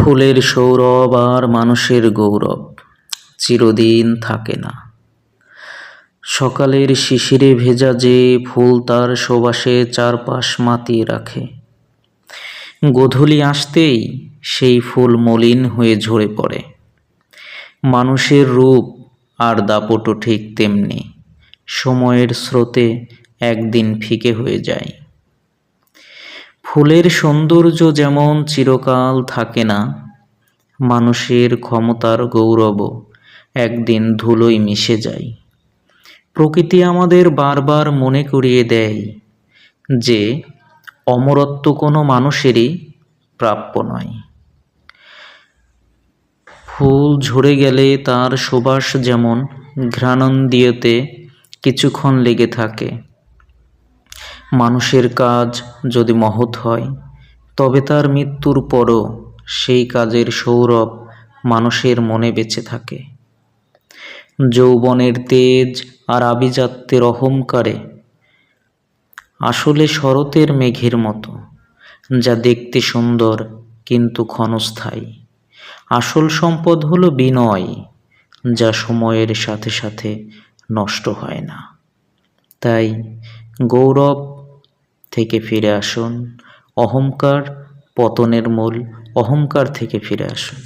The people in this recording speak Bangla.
ফুলের সৌরভ আর মানুষের গৌরব চিরদিন থাকে না। সকালের শিশিরে ভেজা যে ফুল তার সুবাসে চারপাশ মাতিয়ে রাখে, গোধূলি আসতেই সেই ফুল মলিন হয়ে ঝরে পড়ে। মানুষের রূপ আর দাপটও ঠিক তেমনি, সময়ের স্রোতে একদিন ফিকে হয়ে যায়। ফুলের সৌন্দর্য যেমন চিরকাল থাকে না, মানুষের ক্ষমতার গৌরবও একদিন ধুলোয় মিশে যায়। প্রকৃতি আমাদের বারবার মনে করিয়ে দেয় যে অমরত্ব কোনো মানুষেরই প্রাপ্য নয়। ফুল ঝরে গেলে তার সুবাস যেমন ঘ্রাণেন্দ্রিয়তে কিছুক্ষণ লেগে থাকে, মানুষের কাজ যদি মহৎ হয় তবে তার মৃত্যুর পরও সেই কাজের সৌরভ মানুষের মনে বেঁচে থাকে। যৌবনের তেজ আর আভিজাত্যের অহংকারে আসলে শরতের মেঘের মতো, যা দেখতে সুন্দর কিন্তু ক্ষণস্থায়ী। আসল সম্পদ হলো বিনয়, যা সময়ের সাথে সাথে নষ্ট হয় না। তাই গৌরব থেকে ফিরে আসুন, অহংকার পতনের মূল, অহংকার থেকে ফিরে আসুন।